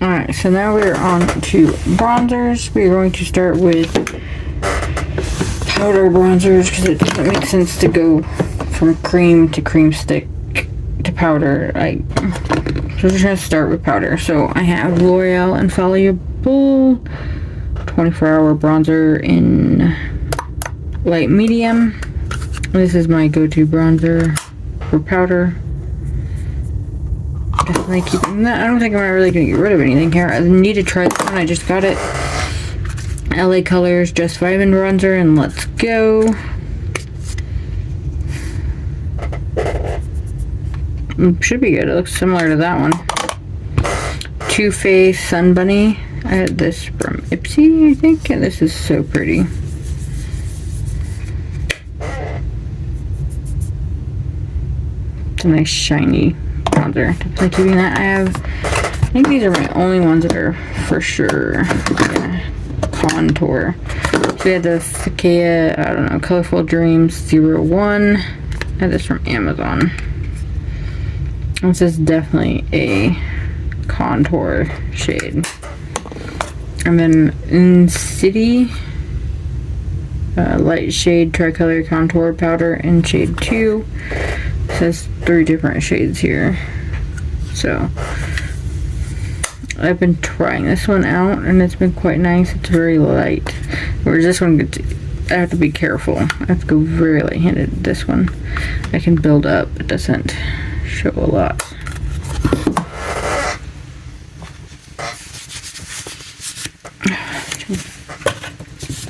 Alright, so now we're on to bronzers. We're going to start with powder bronzers because it doesn't make sense to go from cream to cream stick to powder. So we're just going to start with powder. So I have L'Oreal Infallible 24-hour bronzer in light medium. This is my go-to bronzer for powder. Definitely keeping that. I don't think I'm really going to get rid of anything here. I need to try this one. I just got it. LA Colors Just Vibin' bronzer, and let's go. Should be good. It looks similar to that one. Too Faced Sun Bunny. I had this from Ipsy, I think, and this is so pretty. It's a nice shiny bronzer. Definitely keeping that. I think these are my only ones that are for sure gonna contour. So we had the Fakea, I don't know, Colorful Dreams 01. I had this from Amazon. This is definitely a contour shade. And then In City light shade tricolor contour powder in shade 2. It says 3 different shades here. So I've been trying this one out and it's been quite nice. It's very light. Whereas this one gets, I have to be careful. I have to go very light-handed with this one. I can build up. It doesn't show a lot.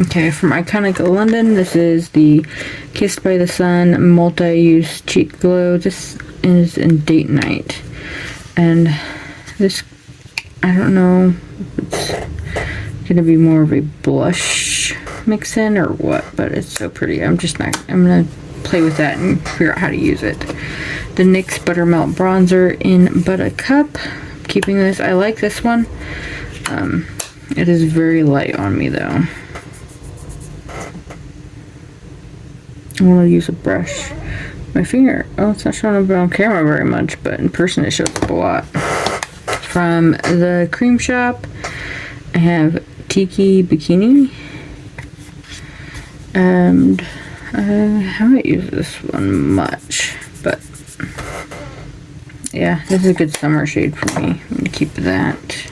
Okay, from Iconic London, this is the Kissed by the Sun multi-use cheek glow. This is in Date Night, and this, I don't know if it's gonna be more of a blush mix in or what, but it's so pretty. I'm gonna play with that and figure out how to use it. The NYX Buttermelt bronzer in Buttercup. Keeping this. I like this one. It is very light on me though. I want to use a brush. My finger, oh, it's not showing up on camera very much, but in person it shows up a lot. From the Cream Shop, I have Tiki Bikini. And I haven't used this one much, but yeah, this is a good summer shade for me. I'm going to keep that.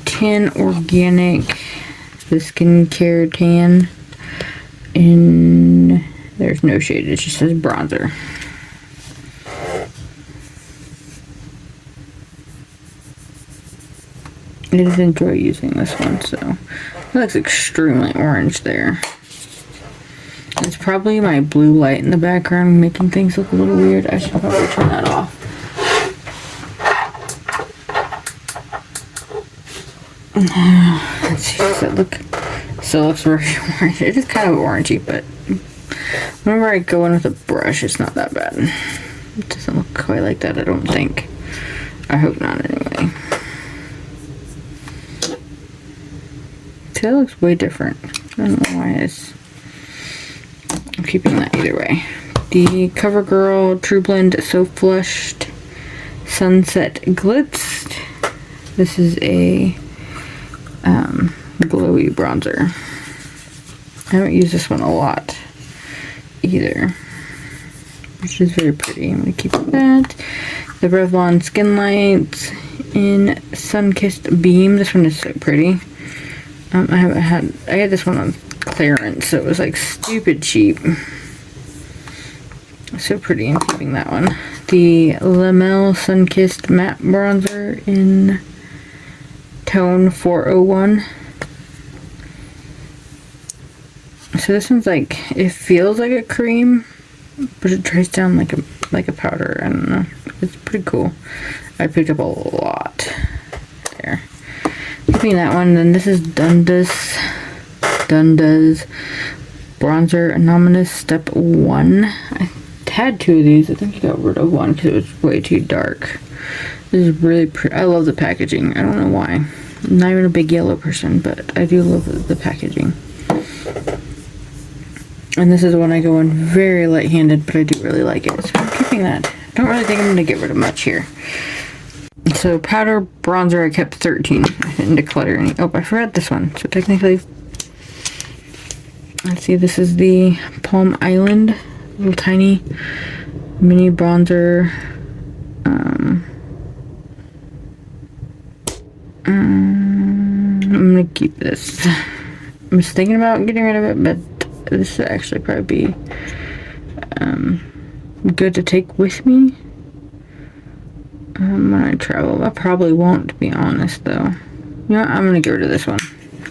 Tan Organic, the Skincare Tan. There's no shade, it just says bronzer. I just enjoy using this one, so it looks extremely orange there. It's probably my blue light in the background making things look a little weird. I should probably turn that off. Let's see, does it look? Still looks very orange. It is kind of orangey, but whenever I go in with a brush, it's not that bad. It doesn't look quite like that, I don't think. I hope not, anyway. See, that looks way different. I don't know why it's. I'm keeping that either way. The CoverGirl True Blend So Flushed Sunset Glitzed. This is a glowy bronzer. I haven't used this one a lot either, which is very pretty. I'm going to keep that. The Revlon Skin Lights in Sun-Kissed Beam. This one is so pretty. I had this one on clearance, so it was like stupid cheap. So pretty. I'm keeping that one. The Lamel Sun-Kissed Matte Bronzer in Tone 401. So this one's like, it feels like a cream, but it dries down like a powder. I don't know. It's pretty cool. I picked up a lot there. Keeping that one. Then this is Dundas Bronzer Anonymous Step 1. I had 2 of these. I think I got rid of one because it was way too dark. This is really pretty. I love the packaging. I don't know why. I'm not even a big yellow person, but I do love the packaging. And this is one I go in very light-handed, but I do really like it. So I'm keeping that. I don't really think I'm going to get rid of much here. So powder, bronzer, I kept 13. I didn't declutter any. Oh, I forgot this one. So technically, let's see, this is the Palm Island, little tiny mini bronzer. I'm gonna keep this. I was thinking about getting rid of it, but this would actually probably be good to take with me when I travel. I probably won't, to be honest, though. You know what? I'm gonna get rid of this one.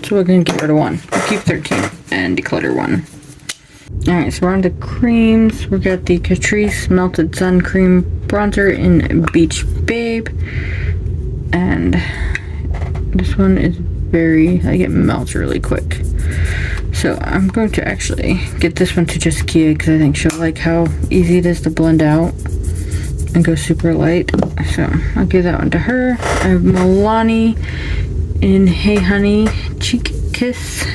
So we're gonna get rid of one. We'll keep 13 and declutter one. Alright, so we're on to creams. We got the Catrice Melted Sun Cream Bronzer in Beach Babe. And this one is it melts really quick. So I'm going to actually get this one to just Kia because I think she'll like how easy it is to blend out and go super light. So I'll give that one to her. I have Milani in Hey Honey Cheek Kiss.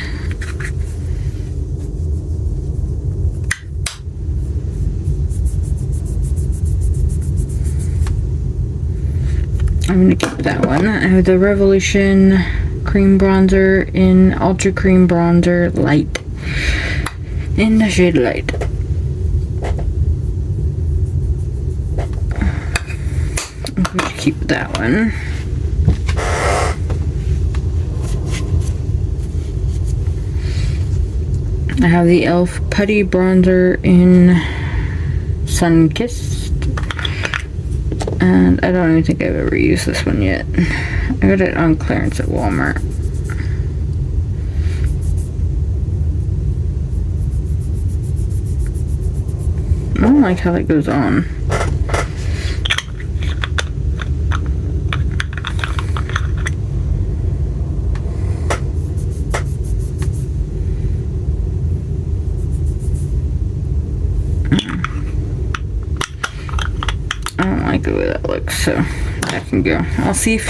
I'm gonna keep that one. I have the Revolution Cream Bronzer in Ultra Cream Bronzer Light in the shade Light. I'm going to keep that one. I have the e.l.f. Putty Bronzer in Sun Kissed. And I don't even think I've ever used this one yet. I got it on clearance at Walmart. I don't like how that goes on. I don't like the way that looks, so that can go. I'll see if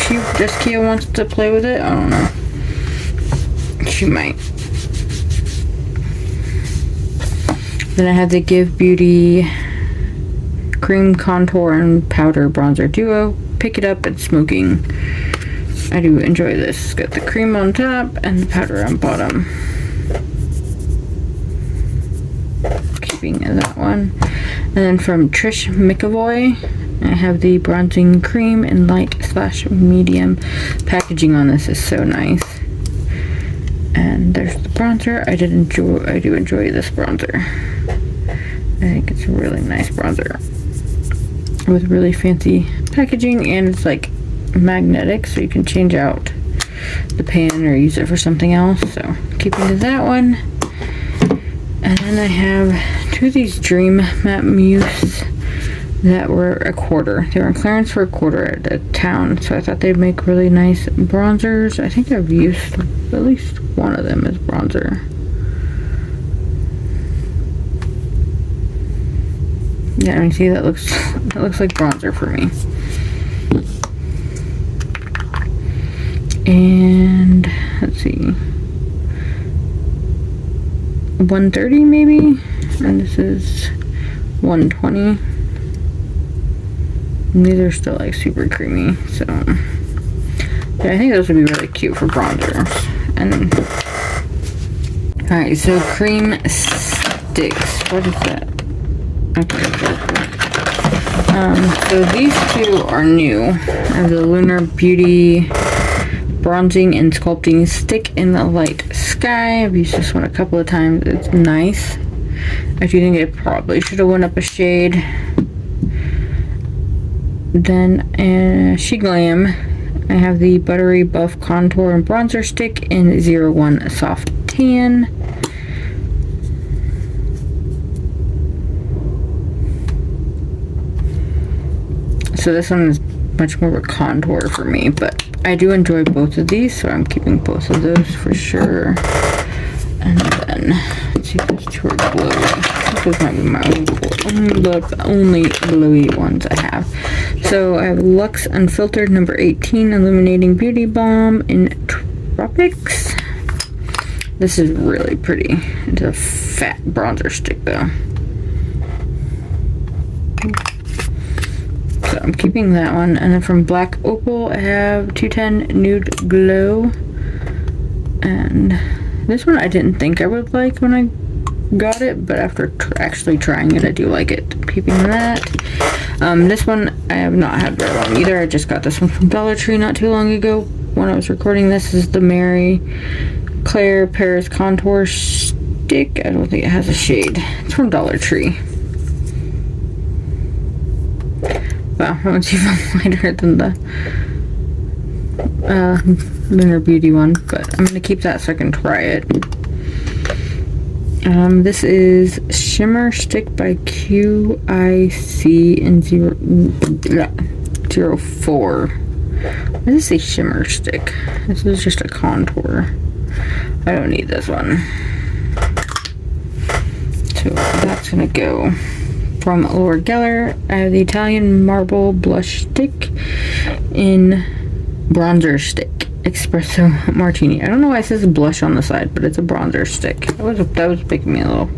Kia wants to play with it. I don't know. She might. Then I had the Give Beauty Cream Contour and Powder Bronzer Duo. Pick it up at smoking. I do enjoy this. It's got the cream on top and the powder on bottom. Keeping that one. And then from Trish McAvoy, I have the bronzing cream in light/medium. Packaging on this is so nice. And there's the bronzer. I do enjoy this bronzer. I think it's a really nice bronzer with really fancy packaging, and it's like magnetic, so you can change out the pan or use it for something else. So keeping to that one. And then I have two of these Dream Matte Mousse that were a quarter. They were on clearance for a quarter at a town, so I thought they'd make really nice bronzers. I think I've used at least one of them as bronzer. Yeah, I mean, see, that looks like bronzer for me. And let's see, 130 maybe, and this is 120. And these are still like super creamy, so yeah, I think those would be really cute for bronzers. And alright, so cream sticks. What is that? Okay, so these two are new. I have the Lunar Beauty Bronzing and Sculpting Stick in the Light Sky. I've used this one a couple of times. It's nice. I do think it probably should have went up a shade. Then She Glam, I have the Buttery Buff Contour and Bronzer Stick in 01 Soft Tan. So this one is much more of a contour for me, but I do enjoy both of these, so I'm keeping both of those for sure. And then, let's see if those two are glowy. Those might be my only glowy ones I have. So I have Luxe Unfiltered number 18 Illuminating Beauty Balm in Tropics. This is really pretty. It's a fat bronzer stick though. So I'm keeping that one. And then from Black Opal, I have 210 Nude Glow. And this one I didn't think I would like when I got it, but after actually trying it, I do like it. Keeping that. This one I have not had very long either. I just got this one from Dollar Tree not too long ago when I was recording this. Is the Mary Claire Paris Contour Stick. I don't think it has a shade. It's from Dollar Tree. Wow, that one's even lighter than the Lunar Beauty one, but I'm gonna keep that so I can try it. This is Shimmer Stick by QIC in 04. Why does it say Shimmer Stick? This is just a contour. I don't need this one. So that's gonna go. From Laura Geller, I have the Italian Marble Blush Stick in Bronzer Stick Espresso Martini. I don't know why it says blush on the side, but it's a bronzer stick. That was making me a little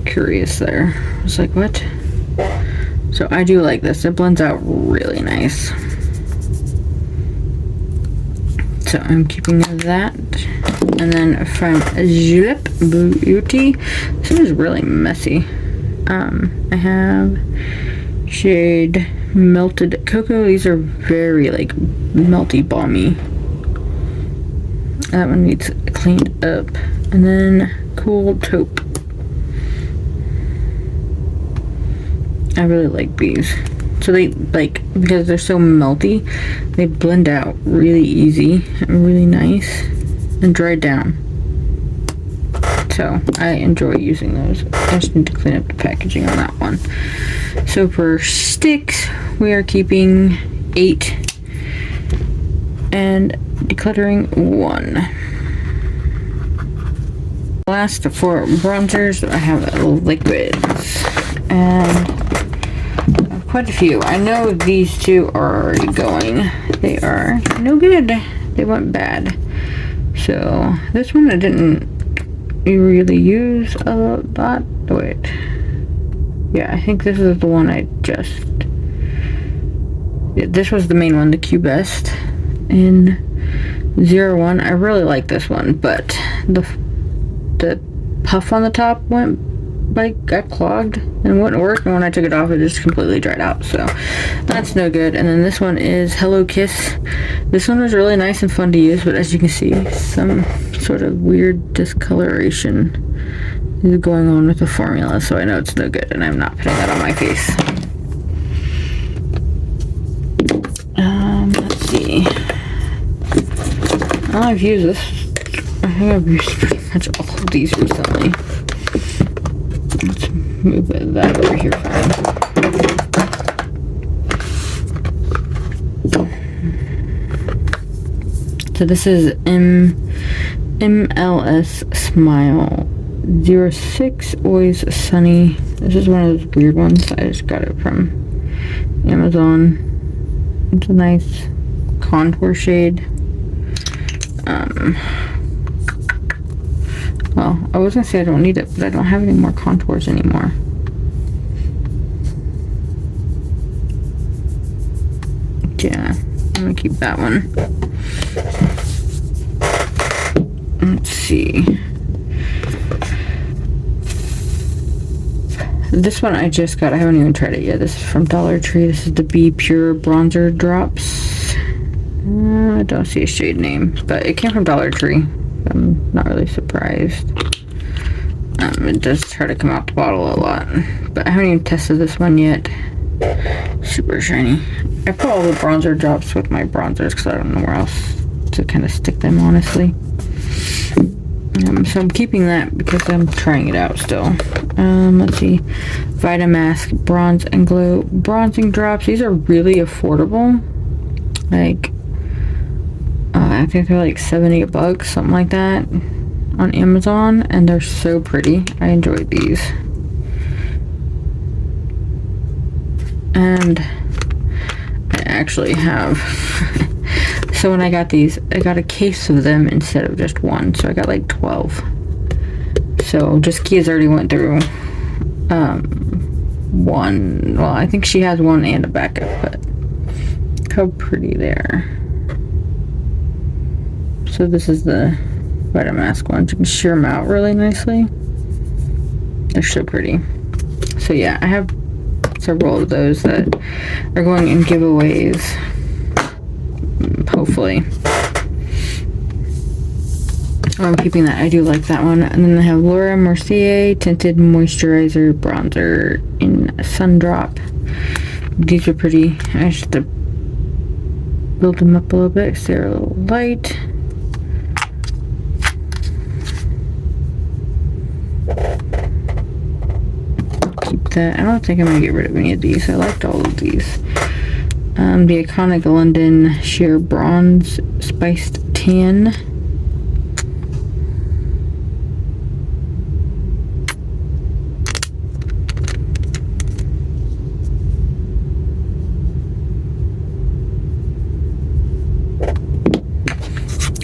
curious there. I was like, what? So I do like this. It blends out really nice. So I'm keeping that. And then from Julep Beauty, this one is really messy. I have shade Melted Cocoa. These are very like melty balmy. That one needs cleaned up. And then Cool Taupe. I really like these. So they like, because they're so melty, they blend out really easy and really nice and dry down. So I enjoy using those. I just need to clean up the packaging on that one. So for sticks, we are keeping 8 and decluttering 1. Last for bronzers, I have liquids and quite a few. I know these two are already going. They are no good. They went bad. So this one I didn't really use a lot. Oh, wait. Yeah, I think this is the one I just... Yeah, this was the main one, the Q Best in 01. I really like this one, but the puff on the top got clogged and wouldn't work, and when I took it off it just completely dried out, so that's no good. And then this one is Hello Kiss. This one was really nice and fun to use, but as you can see, some sort of weird discoloration is going on with the formula, so I know it's no good, and I'm not putting that on my face. Let's see. I've used this. I think I've used pretty much all of these recently. Let's move that over here for me. So this is MLS Smile 06, Always Sunny. This is one of those weird ones. I just got it from Amazon. It's a nice contour shade. Well, I was gonna say I don't need it, but I don't have any more contours anymore. Yeah, I'm gonna keep that one. Let's see. This one I just got. I haven't even tried it yet. This is from Dollar Tree. This is the Be Pure Bronzer Drops. I don't see a shade name, but it came from Dollar Tree. I'm not really surprised. It does try to come out the bottle a lot, but I haven't even tested this one yet. Super shiny. I put all the bronzer drops with my bronzers because I don't know where else to kind of stick them, honestly. So I'm keeping that because I'm trying it out still. Let's see. Vitamask Bronze and Glow Bronzing Drops. These are really affordable. Like, I think they're like $70, something like that, on Amazon, and they're so pretty. I enjoy these. And I actually have so when I got these, I got a case of them instead of just one, so I got like 12. So just Kia's already went through one. Well, I think she has one and a backup, but look how pretty they are. So this is the Vitamask ones. You can shear them out really nicely. They're so pretty. So yeah, I have several of those that are going in giveaways. Hopefully. I'm keeping that. I do like that one. And then I have Laura Mercier Tinted Moisturizer Bronzer in Sundrop. These are pretty. I just have to build them up a little bit because they're a little light. Keep that. I don't think I'm going to get rid of any of these. I liked all of these. The Iconic London Sheer Bronze Spiced Tan.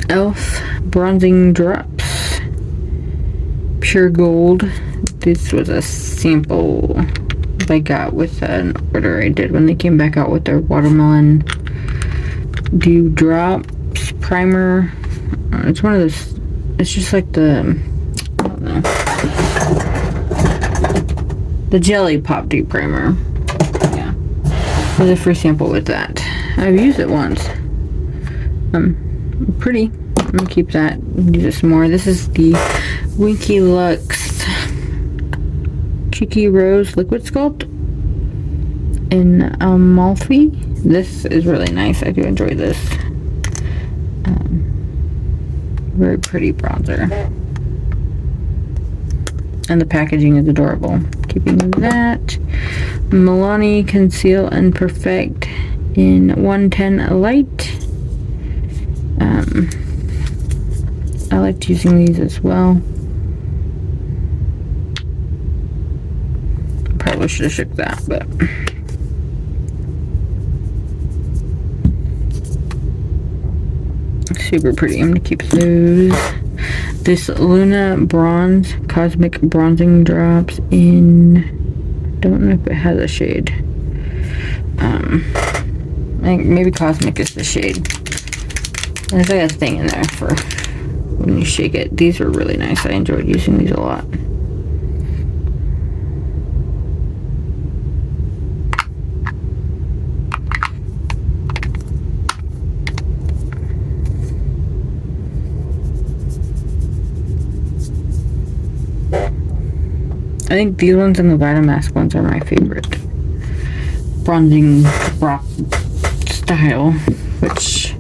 Elf Bronzing Drops. Pure Gold. This was a sample I got with an order I did when they came back out with their Watermelon Dew Drops Primer. It's one of those, it's just like the, I don't know, the Jelly Pop Dew Primer. Yeah. There's a free sample with that. I've used it once. Pretty. I'm gonna keep that. Use it some more. This is the Winky Lux Cheeky Rose Liquid Sculpt in Amalfi. This is really nice. I do enjoy this. Very pretty bronzer. And the packaging is adorable. Keeping that. Milani Conceal and Perfect in 110 Light. I liked using these as well. Probably should have shook that, but super pretty. I'm gonna keep those. This Luna Bronze Cosmic Bronzing Drops in, I don't know if it has a shade. I think maybe Cosmic is the shade. There's like a thing in there for when you shake it. These are really nice. I enjoyed using these a lot. I think these ones and the Vitamask ones are my favorite bronzing drop style, which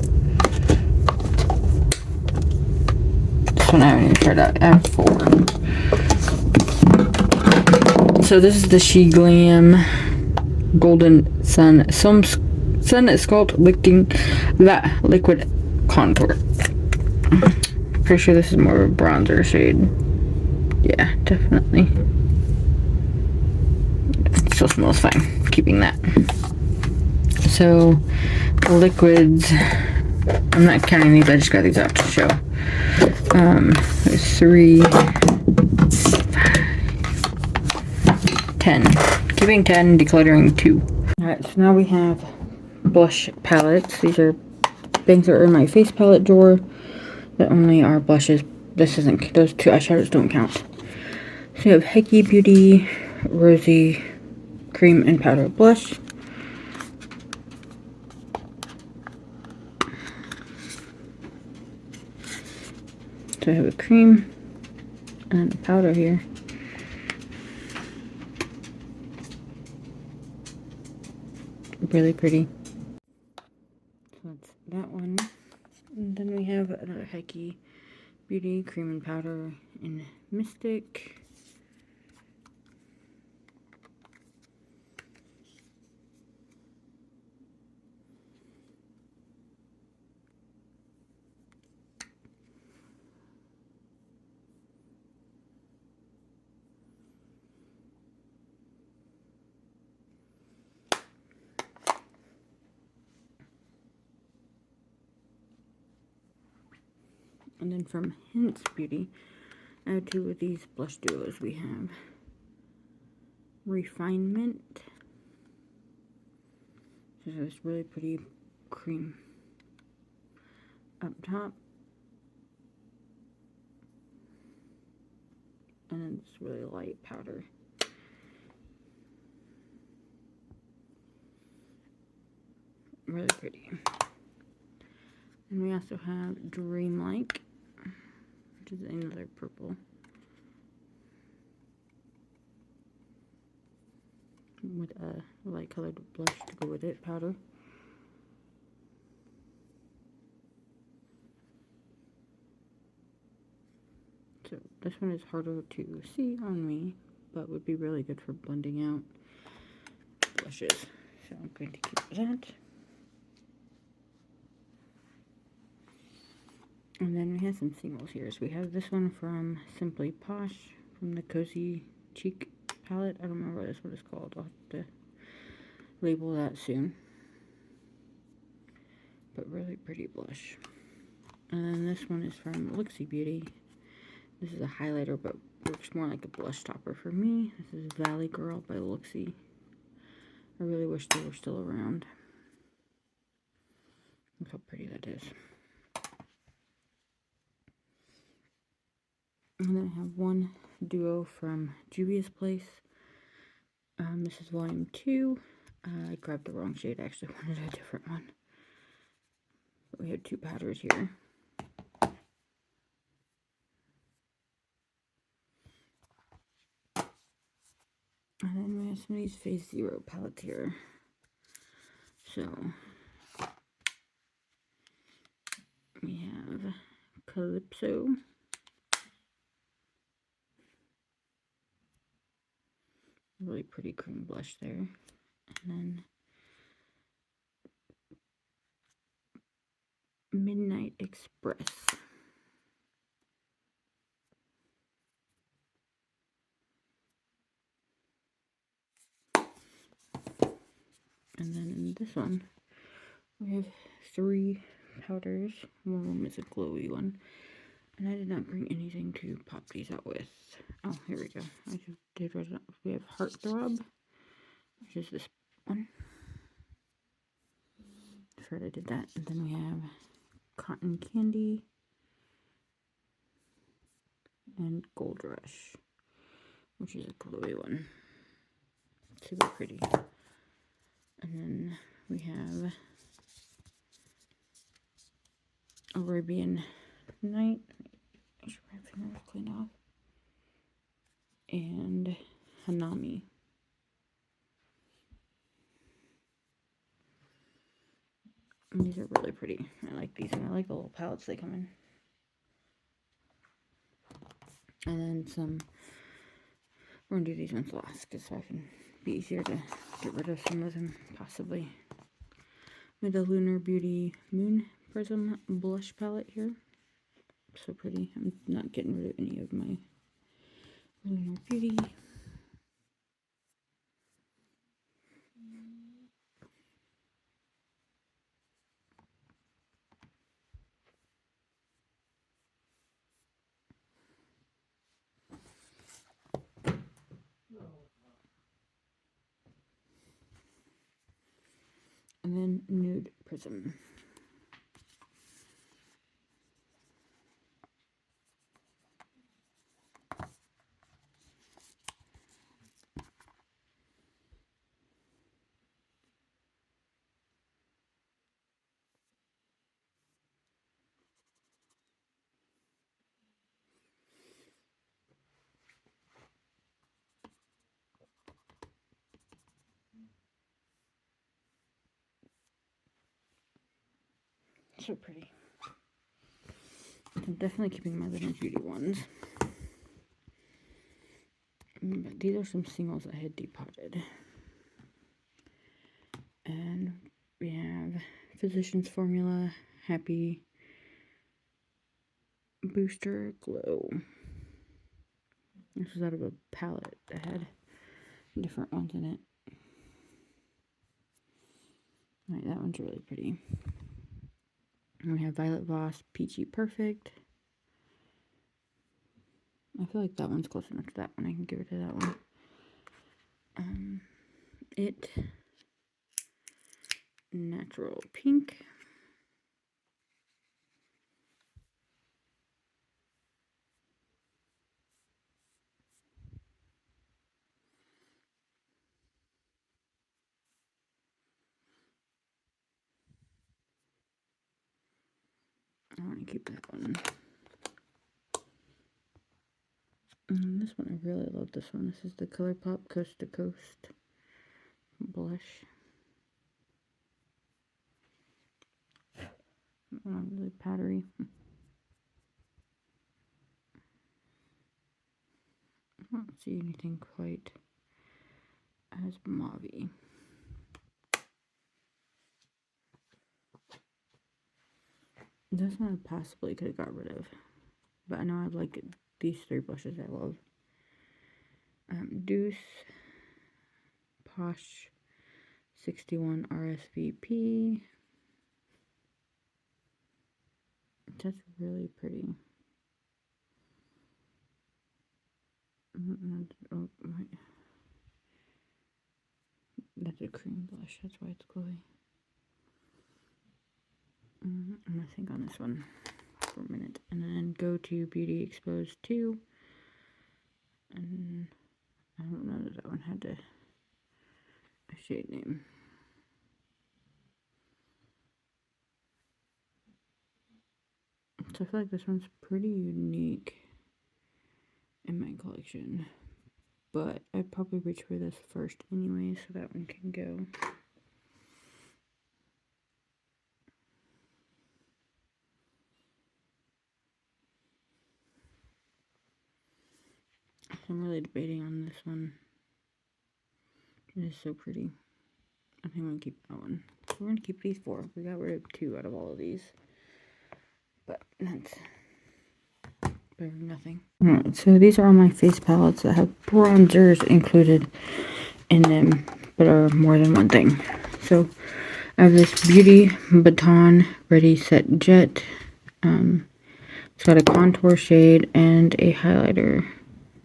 this one I haven't even tried out. I have 4. So this is the She Glam Golden Sun Sculpt Liquid Contour. Pretty sure this is more of a bronzer shade. Yeah, definitely. It still smells fine. Keeping that. So, the liquids, I'm not counting these, I just got these out to show. There's 3, 5, 10. Keeping 10, decluttering 2. Alright, so now we have blush palettes. These are things that are in my face palette drawer that only are blushes. This isn't, those 2 eyeshadows don't count. So we have Hecky Beauty Rosy Cream and Powder Blush. So I have a cream and a powder here. Really pretty. So that's that one. And then we have another Hecky Beauty Cream and Powder in Mystic. And then from Hints Beauty, I have 2 of these blush duos we have. Refinement. This is really pretty cream up top. And then it's really light powder. Really pretty. And we also have Dreamlike, which is another purple. With a light colored blush to go with it, powder. So this one is harder to see on me, but would be really good for blending out blushes. So I'm going to keep that. And then we have some singles here. So we have this one from Simply Posh, from the Cozy Cheek palette. I don't remember what this one is called. I'll have to label that soon. But really pretty blush. And then this one is from Looksy Beauty. This is a highlighter, but works more like a blush topper for me. This is Valley Girl by Looksy. I really wish they were still around. Look how pretty that is. And then I have one duo from Juvia's Place. This is volume 2. I grabbed the wrong shade. I actually wanted a different one. But we have 2 powders here. And then we have some of these Phase Zero palettes here. So we have Calypso. Really pretty cream blush there. And then Midnight Express. And then in this one, we have 3 powders. One of them is a glowy one. And I did not bring anything to pop these out with. Oh, here we go. I just did write it up. We have Heartthrob, which is this one. That's right, I did that. And then we have Cotton Candy and Gold Rush, which is a glowy one. Super pretty. And then we have Arabian Night. Make sure my finger is clean off. And Hanami. And these are really pretty. I like these, and I like the little palettes they come in. And then some, we're going to do these ones last, just so I can be easier to get rid of some of them, possibly. With the Lunar Beauty Moon Prism blush palette here. So pretty. I'm not getting rid of any of my Lunar Beauty. And then Nude Prism. So pretty. I'm definitely keeping my Lunar Beauty ones. But these are some singles I had depotted. And we have Physicians Formula Happy Booster Glow. This is out of a palette that had different ones in it. Alright, that one's really pretty. And we have Violet Voss Peachy Perfect. I feel like that one's close enough to that one. I can give it to that one. It Natural Pink. I want to keep that one. This one, I really love this one. This is the ColourPop Coast to Coast blush. Not really powdery. I don't see anything quite as mauve-y. This one I possibly could have got rid of, but I know I like these three blushes I love. Deuce, Posh, 61 RSVP. That's really pretty. Oh, that's a cream blush, that's why it's glowy. I'm gonna think on this one for a minute, and then go to Beauty Exposed 2. And I don't know that one had a shade name. So I feel like this one's pretty unique in my collection, but I'd probably reach for this first anyway, so that one can go. I'm really debating on this one. It is so pretty. I think I'm gonna keep that one. So we're gonna keep these 4. We got rid of 2 out of all of these, but that's better than nothing. Alright, so these are all my face palettes that have bronzers included in them, but are more than one thing. So I have this Beauty Baton Ready Set Jet. It's got a contour shade and a highlighter.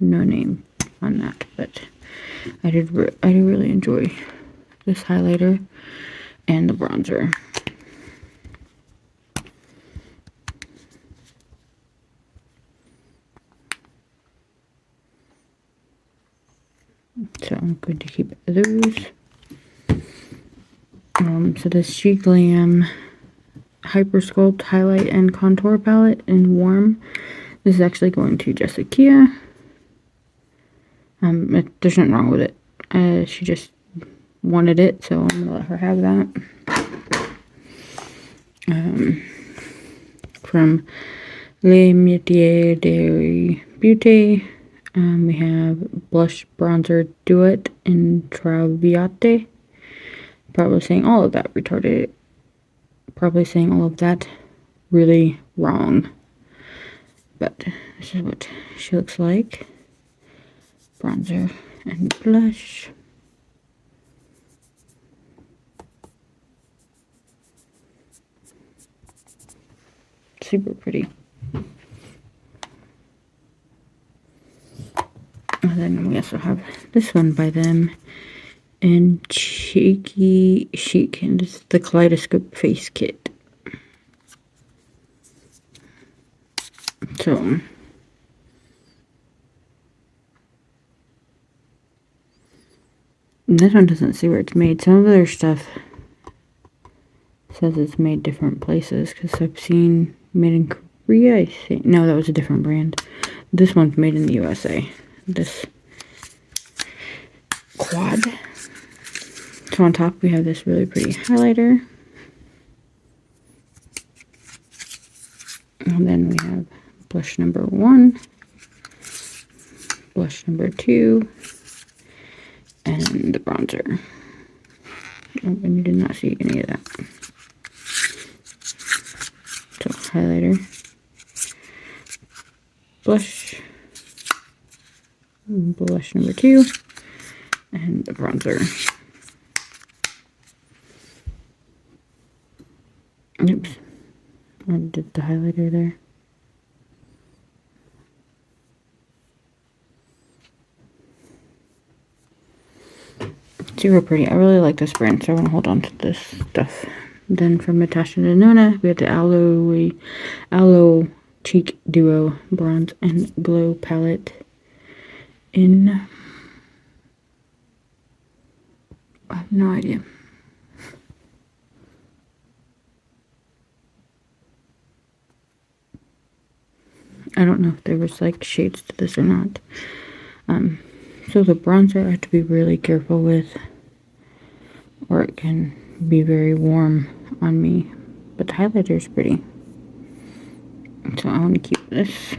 No name on that, but I do really enjoy this highlighter and the bronzer. So I'm going to keep those. So this She Glam Hyper Sculpt Highlight and Contour Palette in Warm. This is actually going to Jessica. There's nothing wrong with it. She just wanted it, so I'm gonna let her have that. From Les Métiers de Beauté, we have Blush Bronzer Duet in Traviate. Probably saying all of that retarded. Probably saying all of that really wrong. But this is what she looks like. Bronzer and blush. Super pretty. And then we also have this one by them in Cheeky Chic, and it's the Kaleidoscope Face Kit. So this one doesn't say where it's made. Some of their stuff says it's made different places, because I've seen made in Korea, I think. No, that was a different brand. This one's made in the USA. This quad. So on top we have this really pretty highlighter. And then we have blush number 1, blush number 2, and the bronzer. Oh, and you did not see any of that. So highlighter, blush, blush number 2, and the bronzer. Oops, I did the highlighter there. super pretty. I really like this brand, so I want to hold on to this stuff. Then from Natasha Denona, we have the Aloe Cheek Duo Bronze and Glow Palette in... I have no idea. I don't know if there was like shades to this or not. So the bronzer I have to be really careful with, or it can be very warm on me. But the highlighter is pretty. So I want to keep this.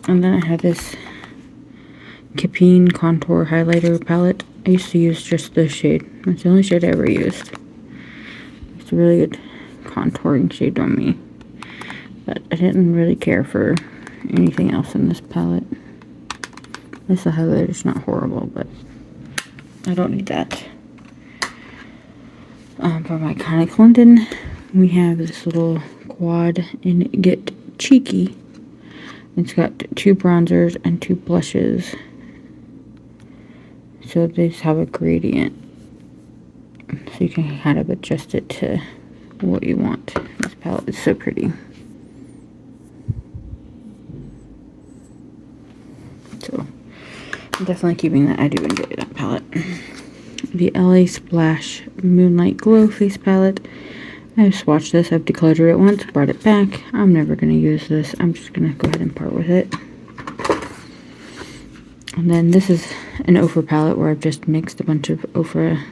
And then I have this Capine Contour Highlighter Palette. I used to use just this shade. It's the only shade I ever used. It's a really good contouring shade on me. But I didn't really care for anything else in this palette. This highlighter is not horrible, but I don't need that. From Iconic London, we have this little quad in Get Cheeky. It's got 2 bronzers and 2 blushes. So these have a gradient. So you can kind of adjust it to what you want. This palette is so pretty. So I'm definitely keeping that. I do enjoy that palette. The LA Splash Moonlight Glow Face Palette. I've swatched this. I've decluttered it once, brought it back. I'm never going to use this. I'm just going to go ahead and part with it. And then this is an Ofra palette where I've just mixed a bunch of Ofra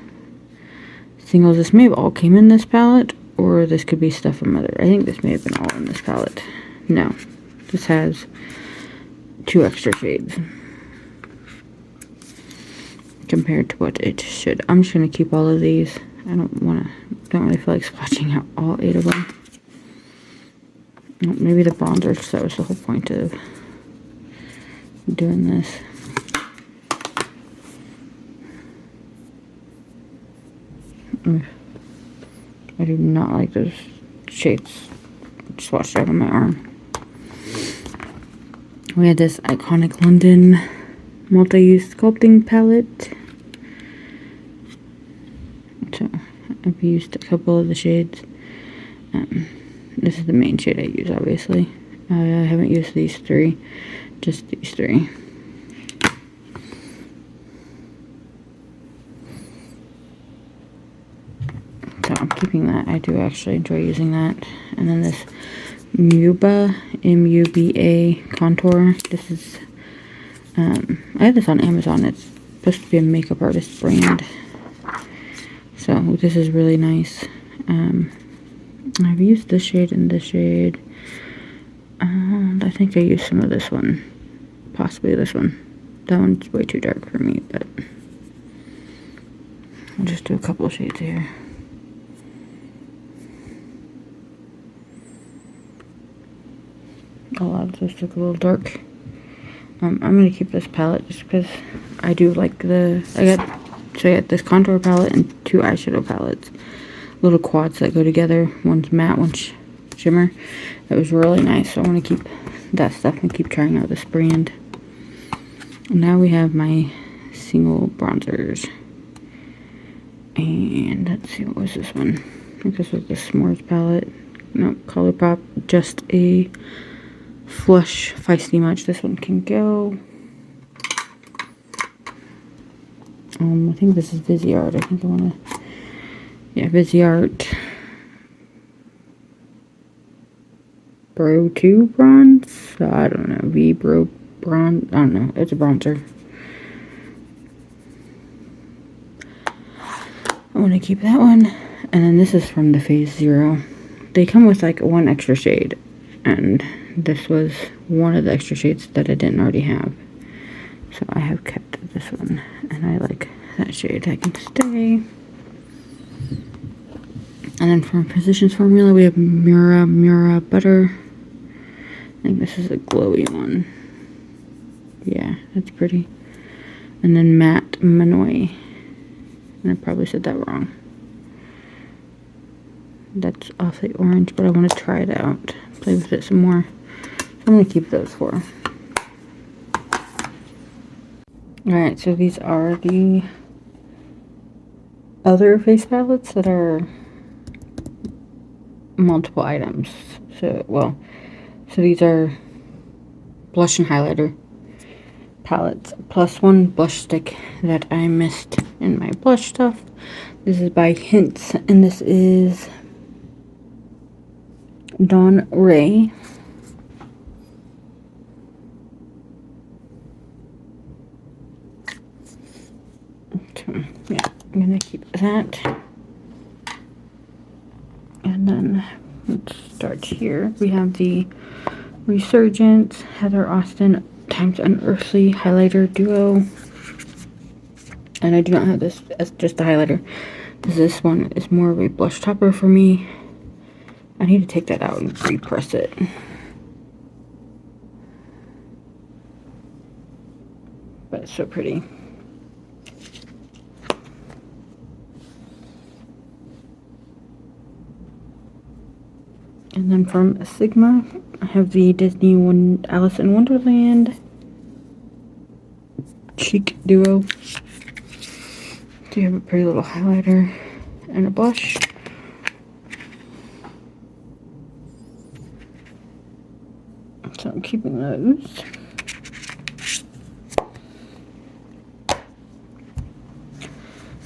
singles. This may have all came in this palette, or this could be stuff from other. I think this may have been all in this palette. No, this has 2 extra shades compared to what it should. I'm just going to keep all of these. I don't really feel like swatching out all 8 of them. Maybe the bronzer, because that was the whole point of doing this. I do not like those shades swatched out on my arm. We had this Iconic London multi-use sculpting palette. So I've used a couple of the shades. This is the main shade I use, obviously. I haven't used these 3, just these 3. So I'm keeping that. I do actually enjoy using that. And then this Muba, M-U-B-A contour. This is, I have this on Amazon. It's supposed to be a makeup artist brand. So this is really nice. I've used this shade and this shade. And I think I used some of this one. Possibly this one. That one's way too dark for me, but I'll just do a couple of shades here. A lot of this look a little dark. I'm going to keep this palette just because I do like I got this contour palette and 2 eyeshadow palettes. Little quads that go together. One's matte, one's shimmer. That was really nice. So I want to keep that stuff and keep trying out this brand. And now we have my single bronzers. And let's see, what was this one? I think this was the S'mores palette. No, ColourPop. Just a Flush Feisty Much. This one can go. I think this is Viseart. I think I want to... Yeah, Viseart. Bro 2 bronze? I don't know. V-Bro bronze? I don't know. It's a bronzer. I want to keep that one. And then this is from the Phase Zero. They come with like 1 extra shade. And this was one of the extra shades that I didn't already have. So I have kept this one. And I like that shade. I can stay. And then from Physicians Formula, we have Mura Butter. I think this is a glowy one. Yeah, that's pretty. And then Matte Manoi. And I probably said that wrong. That's awfully orange, but I want to try it out. Play with it some more. So I'm going to keep those 4. Alright, so these are the other face palettes that are multiple items. So these are blush and highlighter palettes, plus one blush stick that I missed in my blush stuff. This is by Hints, and this is Dawn Ray. So, yeah, I'm gonna keep that. And then let's start here. We have the Resurgence Heather Austin times Unearthly highlighter duo. And I do not have this as just a highlighter, because this one is more of a blush topper for me. I need to take that out and repress it. But it's so pretty. And then from Sigma, I have the Disney Alice in Wonderland Cheek Duo. So you have a pretty little highlighter and a blush. So I'm keeping those.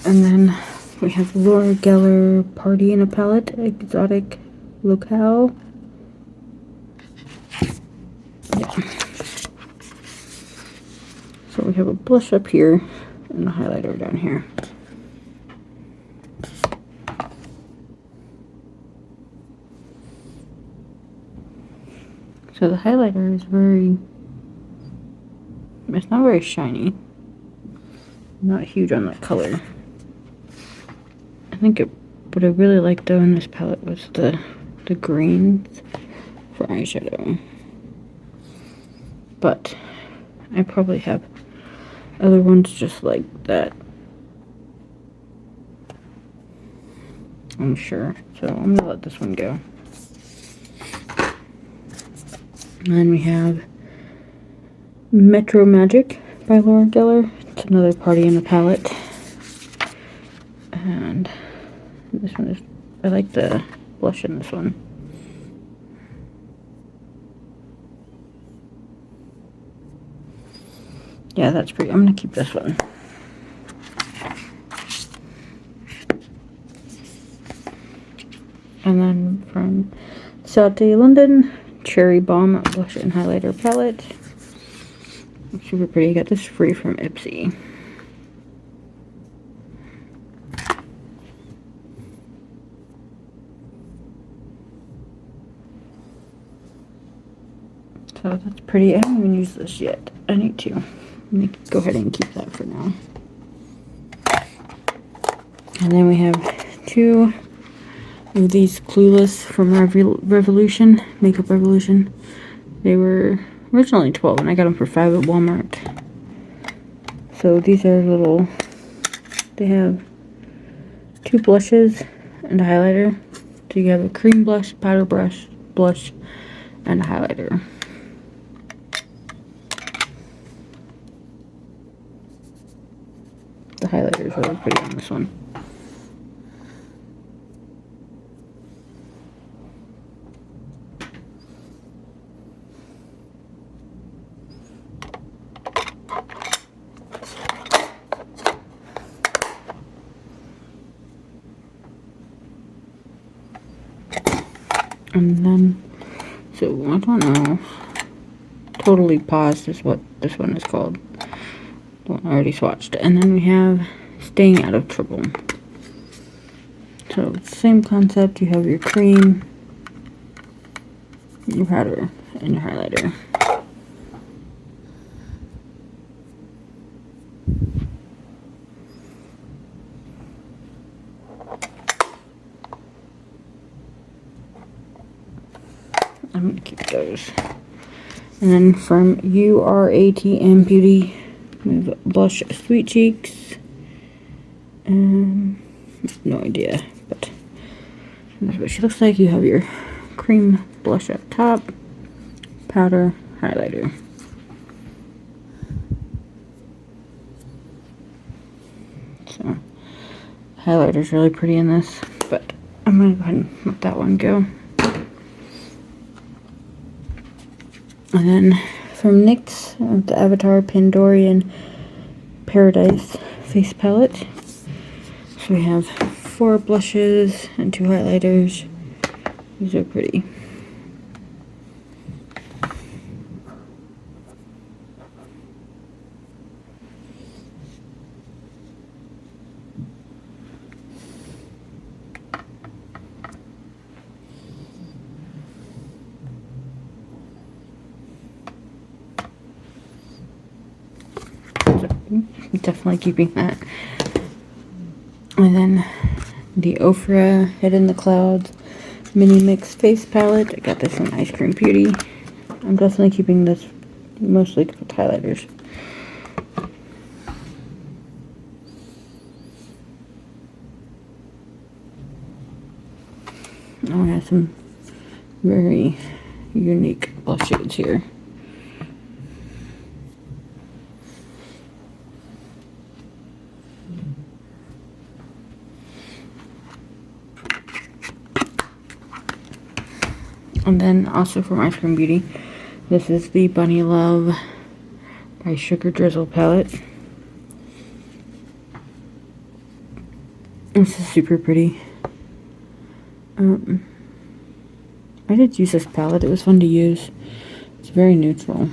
And then we have Laura Geller Party in a Palette Exotic Locale. Yeah. So we have a blush up here and a highlighter down here. So the highlighter is it's not very shiny. Not huge on that color. I think what I really liked though in this palette was the greens for eyeshadow. But I probably have other ones just like that, I'm sure. So I'm gonna let this one go. And then we have Metro Magic by Laura Geller. It's another party in the palette. And this one is, I like the blush in this one. Yeah, that's pretty. I'm gonna keep this one. And then from Saute London, Cherry Bomb Blush and Highlighter Palette. Super pretty. I got this free from Ipsy. So that's pretty. I haven't even used this yet. I need to. Let me go ahead and keep that for now. And then we have two of these Clueless from Revolution, Makeup Revolution. They were originally 12 and I got them for $5 at Walmart. So these are little, they have two blushes and a highlighter. So you have a cream blush, powder brush, blush, and a highlighter. The highlighter is really pretty on this one. And then, so I don't know, Totally Paused is what this one is called. The one I already swatched. And then we have Staying Out of Trouble. So it's the same concept. You have your cream, your powder, and your highlighter. I'm going to keep those. And then from URATM Beauty, we have Blush Sweet Cheeks. No idea, but that's what she looks like. You have your cream blush up top, powder, highlighter. highlighter's really pretty in this, but I'm gonna go ahead and let that one go. And then from NYX, the Avatar Pandorian Paradise face palette. So we have 4 blushes and 2 highlighters. These are pretty. Definitely keeping that. And then the Ofra Head in the Clouds Mini Mix Face Palette. I got this from Ice Cream Beauty. I'm definitely keeping this mostly with highlighters. Oh, I have some very unique blush shades here. And then also from Ice Cream Beauty, this is the Bunny Love by Sugar Drizzle palette. This is super pretty. I did use this palette. It was fun to use. It's very neutral.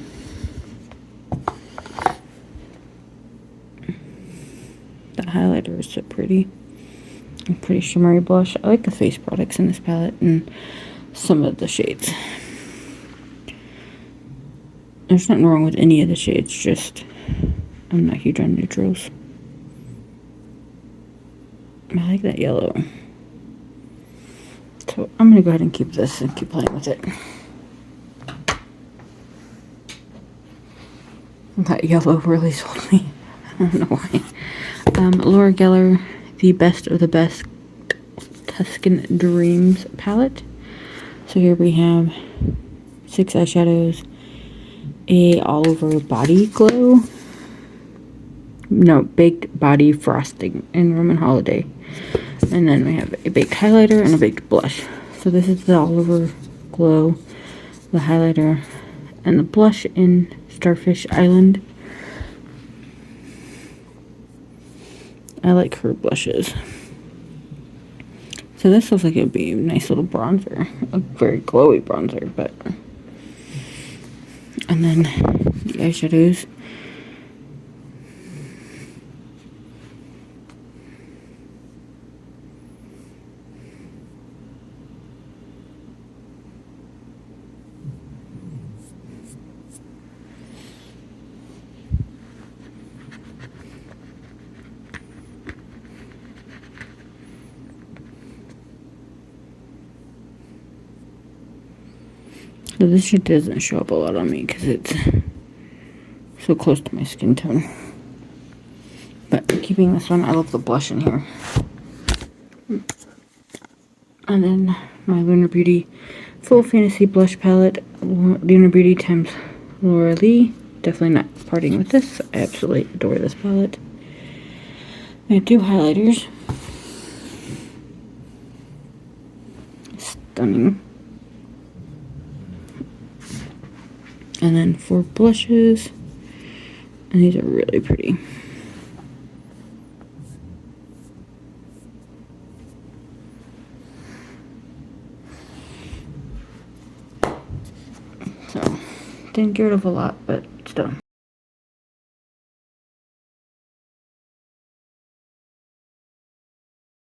That highlighter is so pretty. A pretty shimmery blush. I like the face products in this palette and some of the shades. There's nothing wrong with any of the shades, just I'm not huge on neutrals. I like that yellow. So I'm going to go ahead and keep this and keep playing with it. That yellow really sold me. I don't know why. Laura Geller, the Best of the Best Tuscan Dreams palette. So here we have 6 eyeshadows, a all over body glow, no, baked body frosting in Roman Holiday, and then we have a baked highlighter and a baked blush. So this is the all over glow, the highlighter, and the blush in Starfish Island. I like her blushes. So this looks like it would be a nice little bronzer, a very glowy bronzer, but. And then the eyeshadows. So this shit doesn't show up a lot on me because it's so close to my skin tone. But keeping this one, I love the blush in here. And then my Lunar Beauty Full Fantasy Blush Palette. Lunar Beauty times Laura Lee. Definitely not parting with this. I absolutely adore this palette. I have 2 highlighters. Stunning. And then 4 blushes. And these are really pretty. So, didn't get rid of a lot, but